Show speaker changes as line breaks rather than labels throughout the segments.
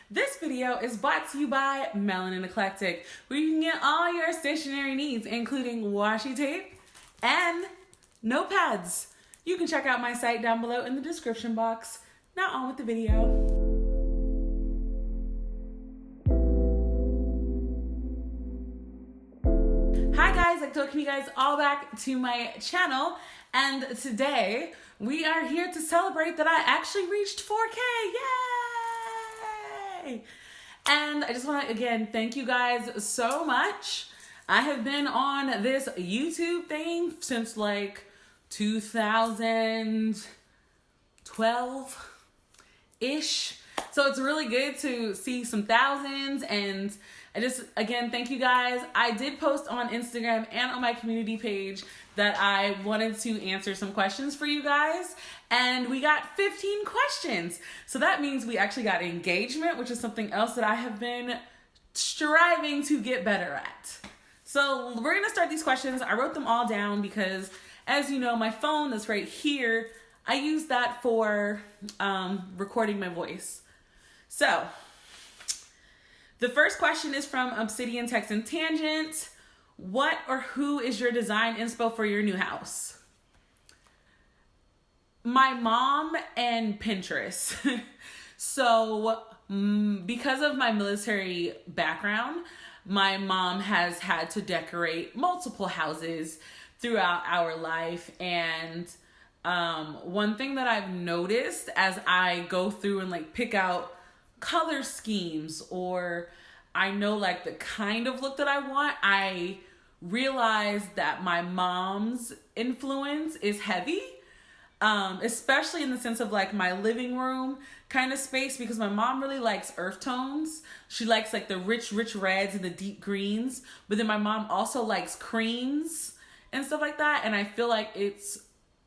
This video is brought to you by Melanin Eclectic, where you can get all your stationery needs, including washi tape and notepads. You can check out my site down below in the description box. Now on with the video. Hi guys, I'd like to welcome you guys all back to my channel, and today we are here to celebrate that I actually reached 4K. Yay! And I just want to again thank you guys so much. I have been on this YouTube thing since like 2012-ish. So it's really good to see some thousands, and I just, again, thank you guys. I did post on Instagram and on my community page that I wanted to answer some questions for you guys, and we got 15 questions. So that means we actually got engagement, which is something else that I have been striving to get better at. So we're gonna start these questions. I wrote them all down because, as you know, my phone that's right here, I use that for recording my voice. So the first question is from Obsidian Texan Tangent. What or who is your design inspo for your new house? My mom and Pinterest. So because of my military background, my mom has had to decorate multiple houses throughout our life. And one thing that I've noticed as I go through and like pick out color schemes, or I know like the kind of look that I want, I realize that my mom's influence is heavy, especially in the sense of like my living room kind of space, because my mom really likes earth tones. She likes like the rich reds and the deep greens, but then my mom also likes creams and stuff like that, and I feel like it's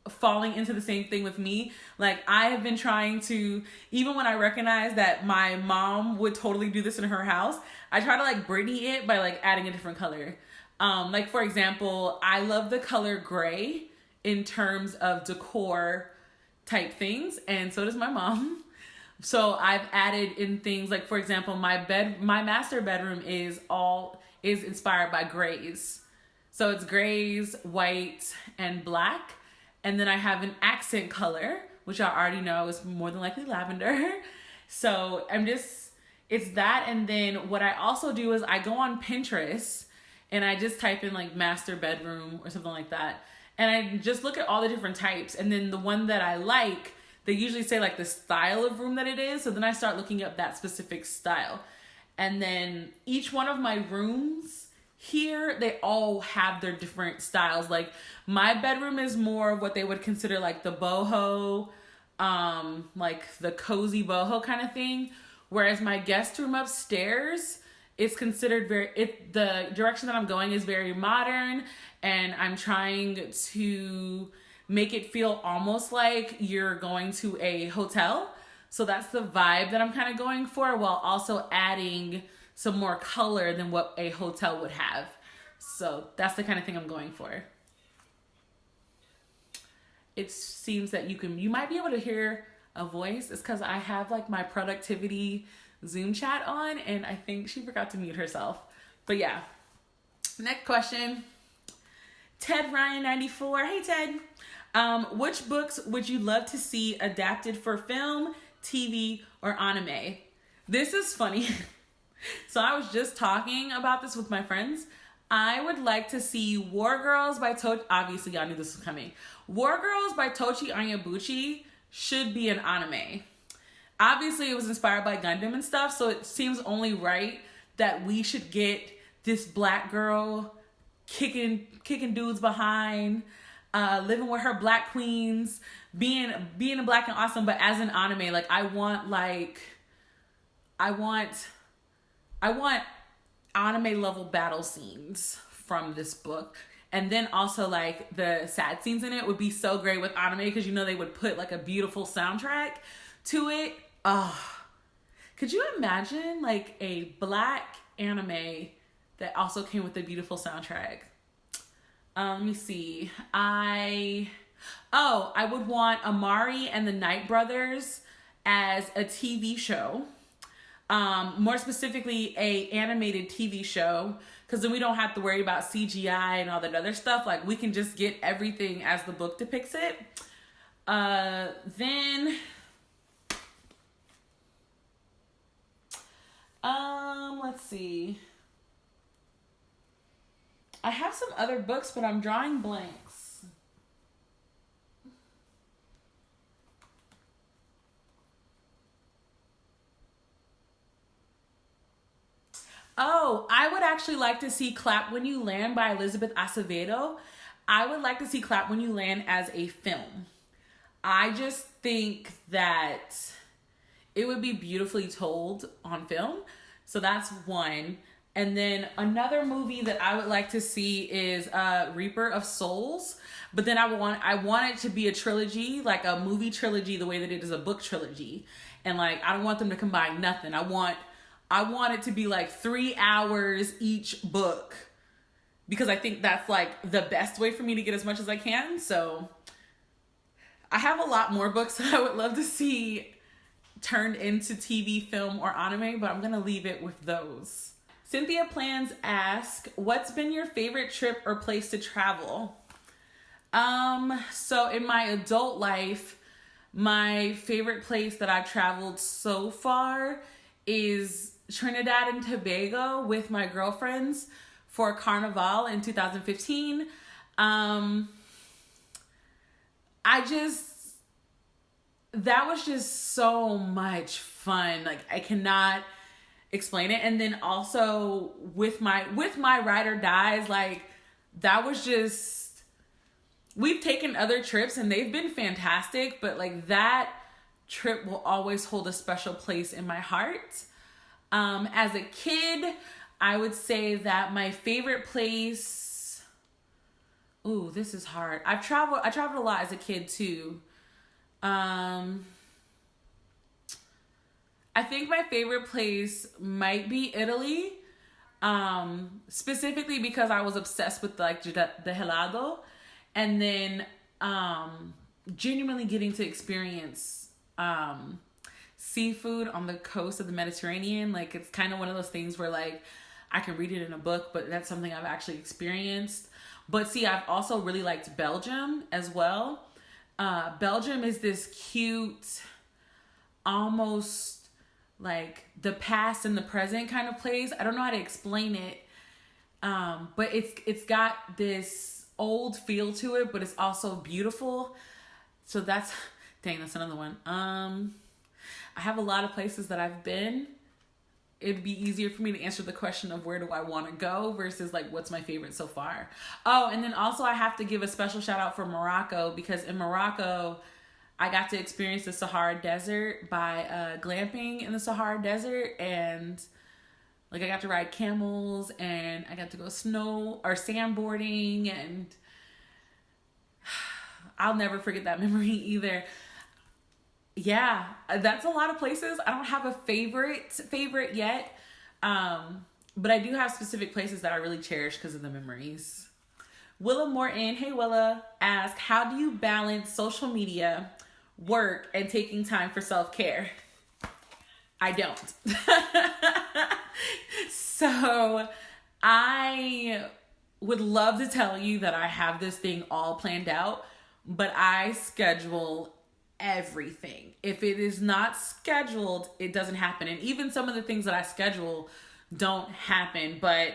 falling into the same thing with me. Like I have been trying to, even when I recognize that my mom would totally do this in her house, I try to like Britney it by like adding a different color. Like for example, I love the color gray in terms of decor type things, and so does my mom. So I've added in things like, for example, my master bedroom is inspired by grays. So it's grays, white, and black. And then I have an accent color, which I already know is more than likely lavender. So it's that. And then what I also do is I go on Pinterest and I just type in like master bedroom or something like that. And I just look at all the different types. And then the one that I like, they usually say like the style of room that it is. So then I start looking up that specific style. And then each one of my rooms here, they all have their different styles. Like my bedroom is more of what they would consider like the boho, like the cozy boho kind of thing. Whereas my guest room upstairs is considered the direction that I'm going is very modern, and I'm trying to make it feel almost like you're going to a hotel. So that's the vibe that I'm kind of going for, while also adding some more color than what a hotel would have. So that's the kind of thing I'm going for. It seems that you might be able to hear a voice. It's because I have like my productivity Zoom chat on, and I think she forgot to mute herself. But yeah. Next question. Ted Ryan 94. Hey Ted. Which books would you love to see adapted for film, TV, or anime? This is funny. So I was just talking about this with my friends. I would like to see War Girls by Tochi. Obviously, y'all knew this was coming. War Girls by Tochi Onyebuchi should be an anime. Obviously, it was inspired by Gundam and stuff, so it seems only right that we should get this black girl kicking dudes behind, living with her black queens, being a black and awesome, but as an anime. Like I want anime level battle scenes from this book. And then also like the sad scenes in it would be so great with anime, because you know they would put like a beautiful soundtrack to it. Could you imagine like a black anime that also came with a beautiful soundtrack? Let me see. I would want Amari and the Night Brothers as a TV show. More specifically, a animated TV show, because then we don't have to worry about CGI and all that other stuff. Like, we can just get everything as the book depicts it. Then, let's see. I have some other books, but I'm drawing blanks. Oh, I would actually like to see Clap When You Land by Elizabeth Acevedo. I would like to see Clap When You Land as a film. I just think that it would be beautifully told on film. So that's one. And then another movie that I would like to see is Reaper of Souls. But then I want it to be a trilogy, like a movie trilogy, the way that it is a book trilogy. And like, I don't want them to combine nothing. I want it to be like 3 hours each book, because I think that's like the best way for me to get as much as I can. So I have a lot more books that I would love to see turned into TV, film, or anime, but I'm going to leave it with those. Cynthia Plans asks, what's been your favorite trip or place to travel? So in my adult life, my favorite place that I've traveled so far is Trinidad and Tobago with my girlfriends for Carnival in 2015. That was just so much fun. Like, I cannot explain it. And then also with my ride or dies, like, that was just, we've taken other trips and they've been fantastic, but like, that trip will always hold a special place in my heart. As a kid, I would say that my favorite place, ooh, this is hard. I traveled a lot as a kid too. I think my favorite place might be Italy. Specifically because I was obsessed with like the helado, and then genuinely getting to experience seafood on the coast of the Mediterranean. Like, it's kind of one of those things where like I can read it in a book, but that's something I've actually experienced. But see, I've also really liked Belgium as well. Belgium is this cute, almost like the past and the present kind of place. I don't know how to explain it. But it's got this old feel to it, but it's also beautiful. So that's another one. I have a lot of places that I've been. It'd be easier for me to answer the question of where do I want to go versus like what's my favorite so far. Oh, and then also I have to give a special shout out for Morocco, because in Morocco, I got to experience the Sahara Desert by glamping in the Sahara Desert, and like I got to ride camels and I got to go sandboarding, and I'll never forget that memory either. Yeah, that's a lot of places. I don't have a favorite yet. But I do have specific places that I really cherish because of the memories. Willa Morton, hey Willa, ask, how do you balance social media, work, and taking time for self-care? I don't. So I would love to tell you that I have this thing all planned out, but I schedule everything. If it is not scheduled, it doesn't happen. And even some of the things that I schedule don't happen. But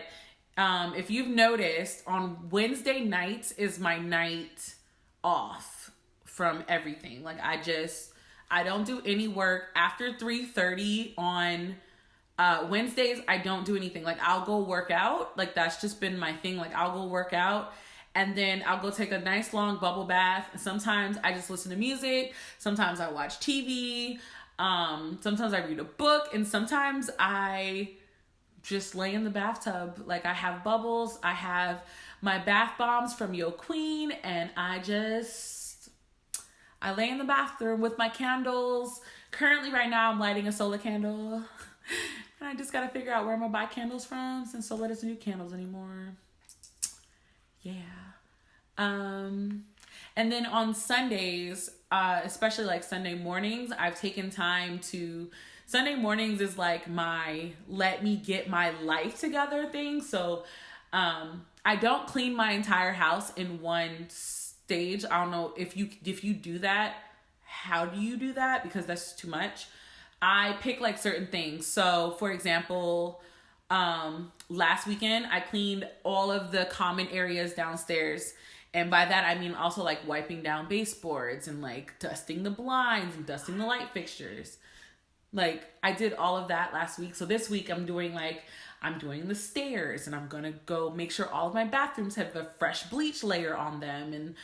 if you've noticed, on Wednesday nights is my night off from everything. Like, I don't do any work after 3:30 on Wednesdays. I don't do anything. Like, I'll go work out. Like, that's just been my thing. Like, I'll go work out, and then I'll go take a nice long bubble bath. Sometimes I just listen to music. Sometimes I watch TV. Sometimes I read a book. And sometimes I just lay in the bathtub. Like, I have bubbles. I have my bath bombs from Yo Queen. And I lay in the bathroom with my candles. Currently right now I'm lighting a solar candle. And I just got to figure out where I'm going to buy candles from, since Solar doesn't do candles anymore. Yeah. And then on Sundays, especially like Sunday mornings, I've taken time to Sunday mornings is like my let me get my life together thing. So I don't clean my entire house in one stage. I don't know if you do that, how do you do that? Because that's too much. I pick like certain things. So for example, last weekend I cleaned all of the common areas downstairs. And by that, I mean also like wiping down baseboards and like dusting the blinds and dusting the light fixtures. Like I did all of that last week. So this week I'm doing the stairs, and I'm going to go make sure all of my bathrooms have a fresh bleach layer on them, and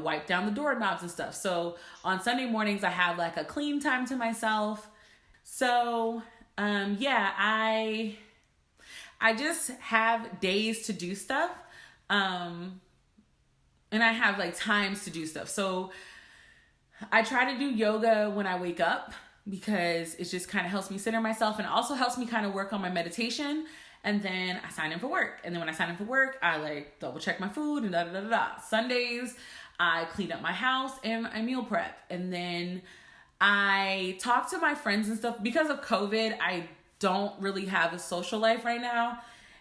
wipe down the doorknobs and stuff. So on Sunday mornings I have like a clean time to myself. So I just have days to do stuff. And I have like times to do stuff. So I try to do yoga when I wake up, because it just kind of helps me center myself, and also helps me kind of work on my meditation. And then I sign in for work. And then when I sign in for work, I like double check my food and da da da da. Sundays, I clean up my house and I meal prep. And then I talk to my friends and stuff. Because of COVID, I don't really have a social life right now.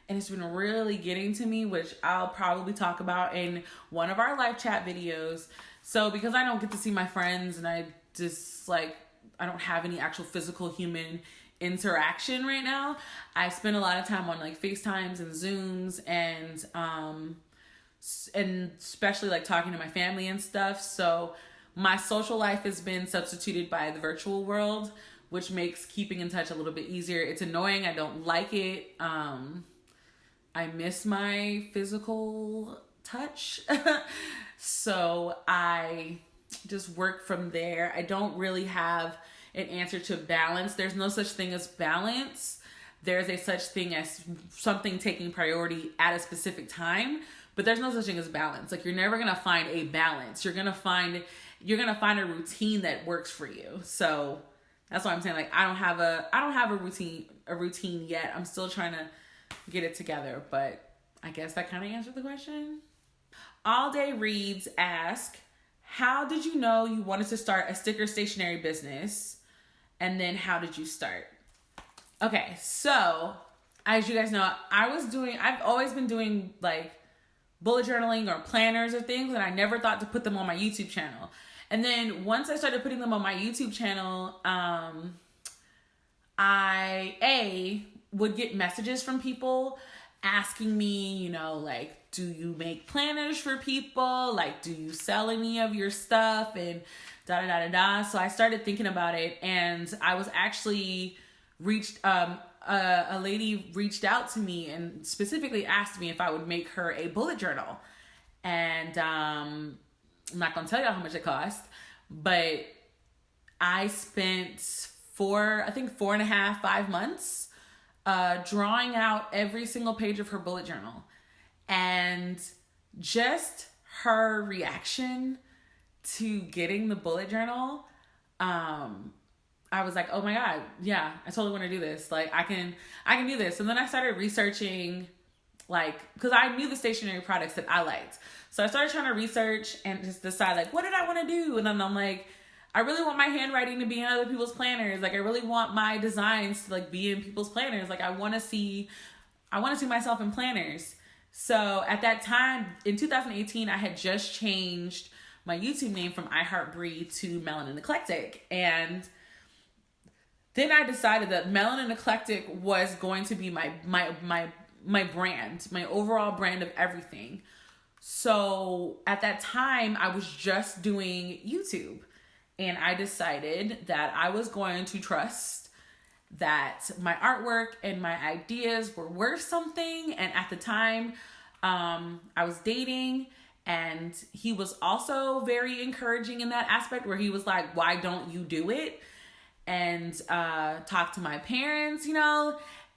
And it's been really getting to me, which I'll probably talk about in one of our live chat videos. So because I don't get to see my friends, and I just like, I don't have any actual physical human interaction right now, I spend a lot of time on like FaceTimes and Zooms, and especially like talking to my family and stuff. So my social life has been substituted by the virtual world, which makes keeping in touch a little bit easier. It's annoying. I don't like it. I miss my physical touch. So I just work from there. I don't really have an answer to balance. There's no such thing as balance. There's a such thing as something taking priority at a specific time, but there's no such thing as balance. Like you're never gonna find a balance. You're gonna find a routine that works for you. So that's why I'm saying like I don't have a routine yet. I'm still trying to get it together, but I guess that kind of answered the question. All Day Reads ask, how did you know you wanted to start a sticker stationery business? And then how did you start? Okay, so as you guys know, I've always been doing like bullet journaling or planners or things, and I never thought to put them on my YouTube channel. And then once I started putting them on my YouTube channel, I would get messages from people asking me, like, do you make planners for people? Like, do you sell any of your stuff? And da da da da da. So I started thinking about it, and I was actually a lady reached out to me and specifically asked me if I would make her a bullet journal. And I'm not gonna tell y'all how much it cost, but I spent 4.5, 5 months drawing out every single page of her bullet journal. And just her reaction to getting the bullet journal, I was like, oh my God, yeah, I totally want to do this. Like I can do this. And then I started researching, like, because I knew the stationery products that I liked. So I started trying to research and just decide like, what did I want to do? And then I'm like, I really want my handwriting to be in other people's planners. Like I really want my designs to like be in people's planners. Like I want to see myself in planners. So at that time in 2018, I had just changed my YouTube name from I Heart Bree to Melanin Eclectic. And then I decided that Melanin Eclectic was going to be my brand, my overall brand of everything. So at that time, I was just doing YouTube. And I decided that I was going to trust that my artwork and my ideas were worth something. And at the time, I was dating, and he was also very encouraging in that aspect where he was like, why don't you do it? And talk to my parents,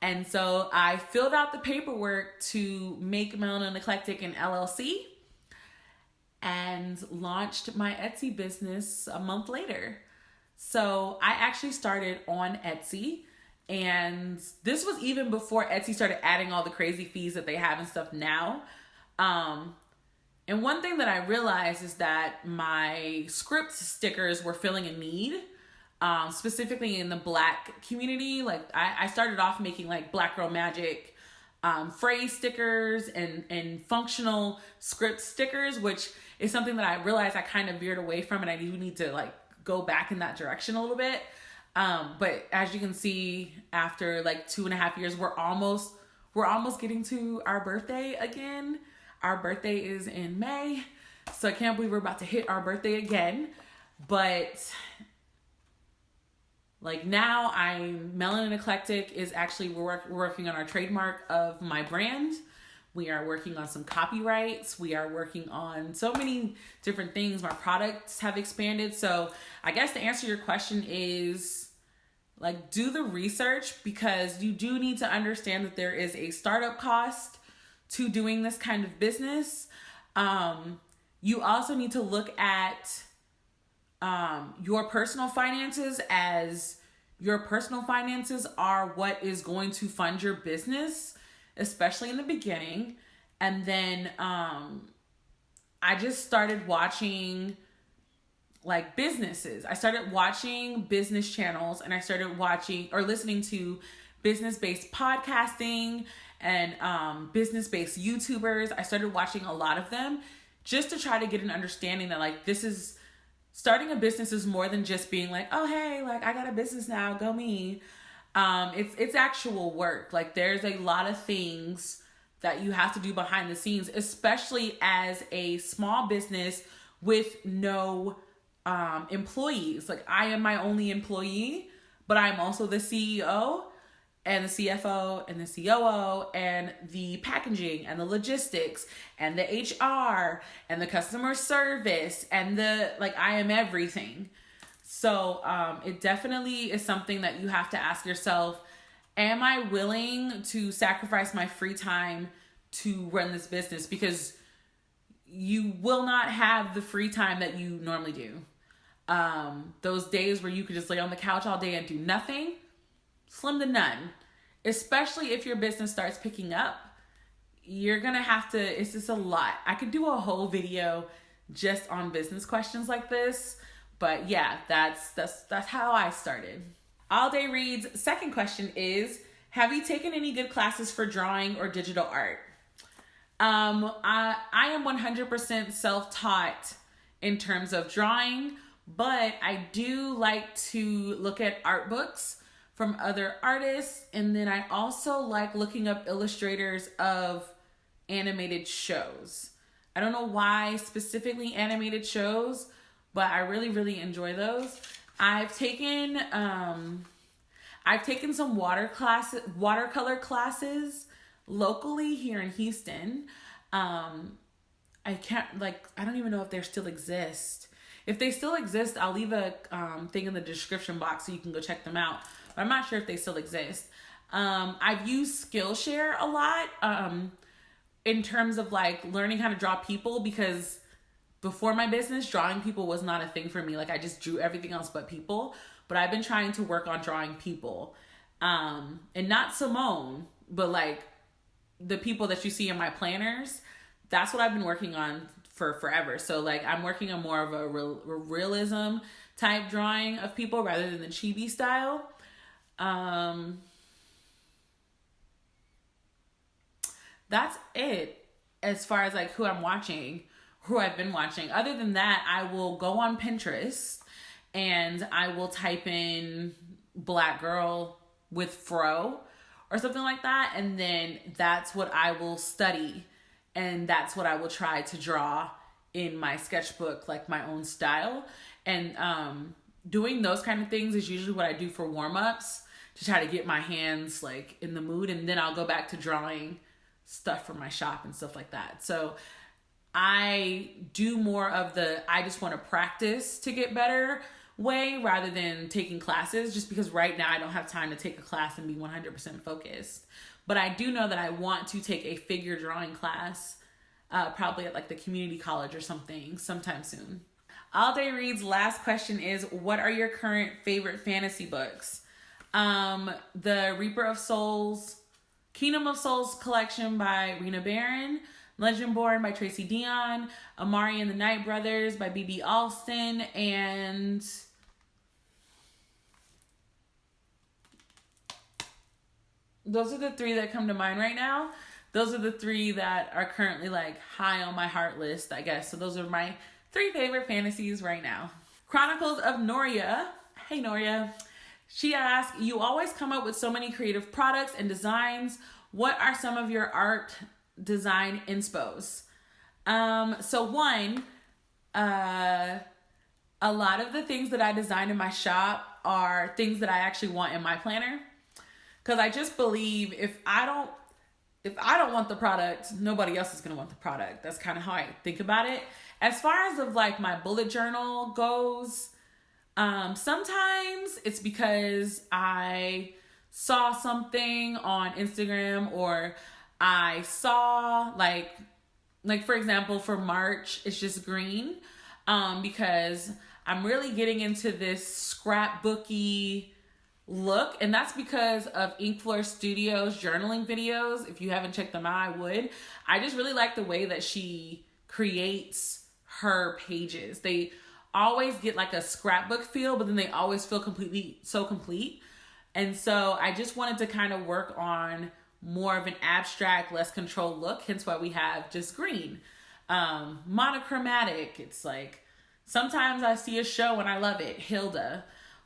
And so I filled out the paperwork to make Melanin Eclectic an LLC and launched my Etsy business a month later. So I actually started on Etsy, and this was even before Etsy started adding all the crazy fees that they have and stuff now. And one thing that I realized is that my script stickers were filling a need. specifically in the Black community. Like I started off making like Black Girl Magic phrase stickers and functional script stickers, which is something that I realized I kind of veered away from, and I do need to like go back in that direction a little bit. But as you can see, after like 2.5 years, we're almost getting to our birthday again. Our birthday is in May, so I can't believe we're about to hit our birthday again. But like now, Melanin Eclectic is actually, we're working on our trademark of my brand. We are working on some copyrights. We are working on so many different things. My products have expanded. So I guess to answer your question is like, do the research, because you do need to understand that there is a startup cost to doing this kind of business. You also need to look at your personal finances, as your personal finances are what is going to fund your business, especially in the beginning. And then I just started watching like businesses. I started watching business channels, and I started watching or listening to business-based podcasting and business-based YouTubers. I started watching a lot of them just to try to get an understanding that like starting a business is more than just being like, oh, hey, like I got a business now, go me. It's actual work. Like there's a lot of things that you have to do behind the scenes, especially as a small business with no employees. Like I am my only employee, but I'm also the CEO and the CFO and the COO and the packaging and the logistics and the HR and the customer service and I am everything. So it definitely is something that you have to ask yourself, am I willing to sacrifice my free time to run this business? Because you will not have the free time that you normally do. Those days where you could just lay on the couch all day and do nothing, slim to none. Especially if your business starts picking up, you're gonna have to, it's just a lot. I could do a whole video just on business questions like this, but yeah, that's how I started. All Day Reads' second question is, have you taken any good classes for drawing or digital art? I am 100% self-taught in terms of drawing, but I do like to look at art books from other artists, and then I also like looking up illustrators of animated shows. I don't know why specifically animated shows, but I really, really enjoy those. I've taken some watercolor classes locally here in Houston. I don't even know if they still exist. If they still exist, I'll leave a thing in the description box so you can go check them out. But I'm not sure if they still exist. I've used Skillshare a lot in terms of like learning how to draw people, because before my business, drawing people was not a thing for me. Like I just drew everything else but people. But I've been trying to work on drawing people. And not Simone, but like the people that you see in my planners. That's what I've been working on for forever. So like I'm working on more of a realism type drawing of people rather than the chibi style. That's it as far as like who I'm watching, who I've been watching. Other than that, I will go on Pinterest and I will type in Black girl with fro or something like that, and then that's what I will study, and that's what I will try to draw in my sketchbook, like my own style. And doing those kind of things is usually what I do for warm-ups, to try to get my hands like in the mood, and then I'll go back to drawing stuff for my shop and stuff like that. So I do more of the I just want to practice to get better way rather than taking classes, just because right now I don't have time to take a class and be 100% focused. But I do know that I want to take a figure drawing class probably at like the community college or something sometime soon. All Day Reads' last question is, what are your current favorite fantasy books? The Reaper of Souls, Kingdom of Souls collection by Rena Barron, Legendborn by Tracy Dion, Amari and the Night Brothers by B.B. Alston, and those are the three that come to mind right now. Those are the three that are currently like high on my heart list, I guess. So those are my 3 favorite fantasies right now. Chronicles of Noria. Hey, Noria. She asked, you always come up with so many creative products and designs. What are some of your art design inspos? So one, a lot of the things that I design in my shop are things that I actually want in my planner. Because I just believe if I don't want the product, nobody else is going to want the product. That's kind of how I think about it. As far as of like my bullet journal goes, sometimes it's because I saw something on Instagram, or I saw like for example, for March, it's just green, because I'm really getting into this scrapbooky look, and that's because of Inkfloor Studios journaling videos. If you haven't checked them out, I would. I just really like the way that she creates her pages. They always get like a scrapbook feel, but then they always feel so complete. And so I just wanted to kind of work on more of an abstract, less controlled look, hence why we have just green. Monochromatic, it's like sometimes I see a show and I love it, Hilda,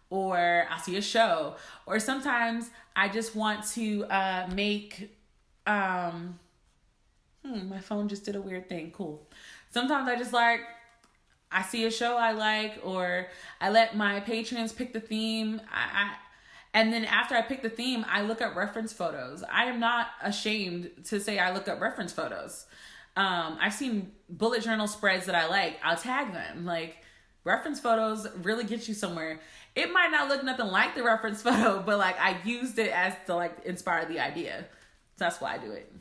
or I see a show, or sometimes I just want to make, my phone just did a weird thing, cool. Sometimes I just like, I see a show I like, or I let my patrons pick the theme. And then after I pick the theme, I look up reference photos. I am not ashamed to say I look up reference photos. I've seen bullet journal spreads that I like. I'll tag them. Like, reference photos really get you somewhere. It might not look nothing like the reference photo, but like I used it as to like inspire the idea. So that's why I do it.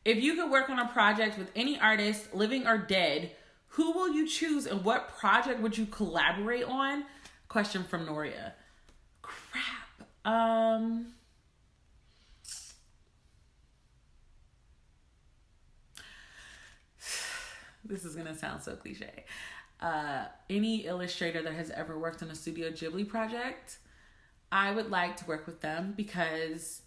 If you could work on a project with any artist, living or dead, who will you choose and what project would you collaborate on? Question from Noria. Crap. This is gonna sound so cliche. Any illustrator that has ever worked on a Studio Ghibli project, I would like to work with them because,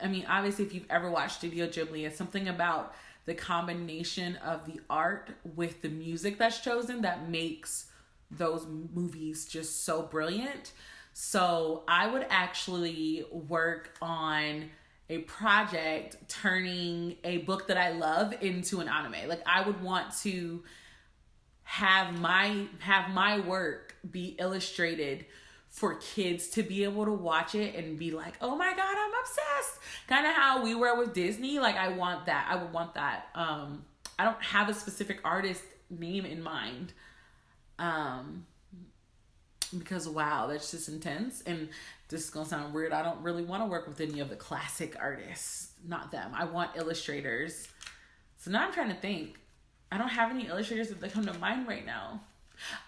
I mean, obviously if you've ever watched Studio Ghibli, it's something about the combination of the art with the music that's chosen that makes those movies just so brilliant. So I would actually work on a project turning a book that I love into an anime. Like, I would want to have my work be illustrated for kids to be able to watch it and be like, oh my God, I'm obsessed. Kind of how we were with Disney. Like, I want that. I would want that. I don't have a specific artist name in mind. Because wow, that's just intense. And this is gonna sound weird. I don't really want to work with any of the classic artists. Not them. I want illustrators. So now I'm trying to think. I don't have any illustrators that come to mind right now.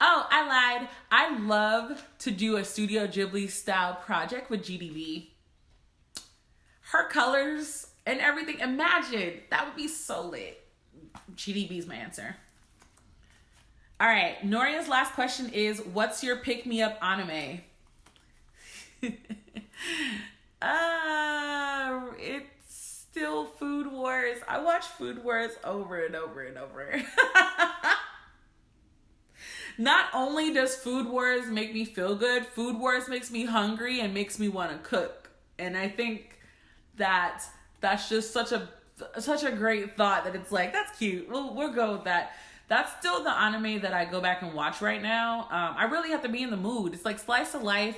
Oh, I lied. I love to do a Studio Ghibli style project with GDB. Her colors and everything. Imagine. That would be so lit. GDB's my answer. All right. Noria's last question is, what's your pick-me-up anime? It's still Food Wars. I watch Food Wars over and over and over. Not only does Food Wars make me feel good, Food Wars makes me hungry and makes me want to cook. And I think that that's just such a great thought that it's like, that's cute. We'll go with that. That's still the anime that I go back and watch right now. I really have to be in the mood. It's like slice of life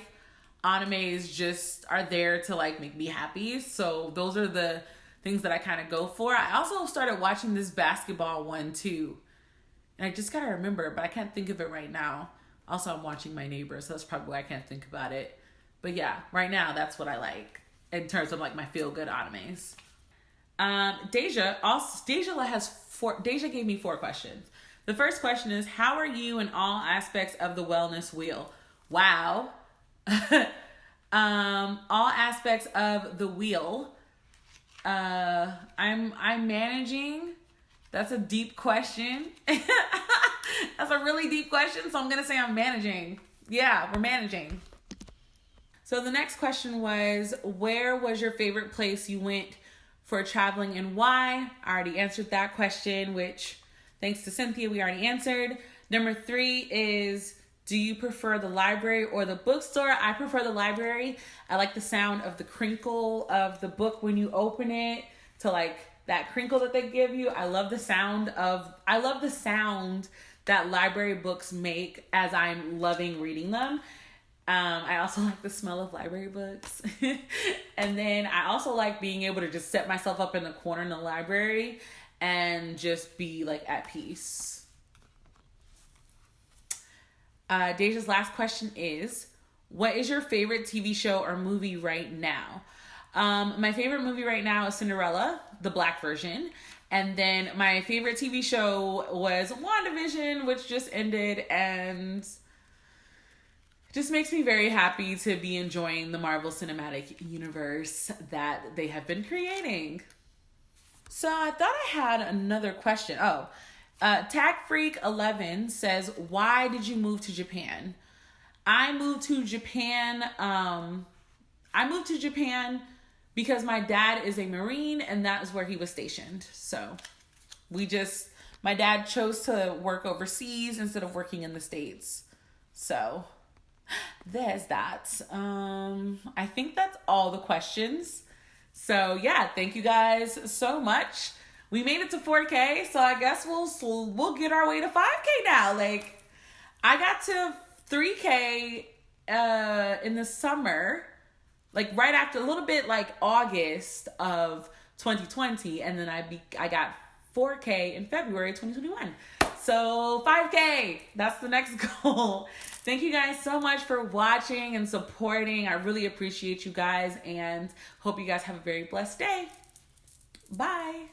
animes just are there to like make me happy. So those are the things that I kind of go for. I also started watching this basketball one too. And I just gotta remember, but I can't think of it right now. Also, I'm watching My Neighbor, so that's probably why I can't think about it. But yeah, right now, that's what I like in terms of like my feel-good animes. Deja gave me 4 questions. The first question is, how are you in all aspects of the wellness wheel? Wow. All aspects of the wheel. I'm managing. That's a deep question. That's a really deep question, so I'm gonna say I'm managing. Yeah, we're managing. So the next question was, where was your favorite place you went for traveling and why? I already answered that question, which thanks to Cynthia, we already answered. Number 3 is, do you prefer the library or the bookstore? I prefer the library. I like the sound of the crinkle of the book when you open it, to like that crinkle that they give you. I love the sound that library books make as I'm loving reading them. I also like the smell of library books. And then I also like being able to just set myself up in the corner in the library and just be like at peace. Deja's last question is, what is your favorite TV show or movie right now? My favorite movie right now is Cinderella, the black version. And then my favorite TV show was WandaVision, which just ended, and just makes me very happy to be enjoying the Marvel Cinematic Universe that they have been creating. So I thought I had another question. Tag Freak 11 says, why did you move to Japan? I moved to Japan because my dad is a Marine and that is where he was stationed. So my dad chose to work overseas instead of working in the States. So there's that. I think that's all the questions. So yeah, thank you guys so much. We made it to 4K, so I guess we'll get our way to 5K now. Like, I got to 3K in the summer, like right after, a little bit like August of 2020, and then I got 4K in February 2021. So 5K, that's the next goal. Thank you guys so much for watching and supporting. I really appreciate you guys and hope you guys have a very blessed day. Bye.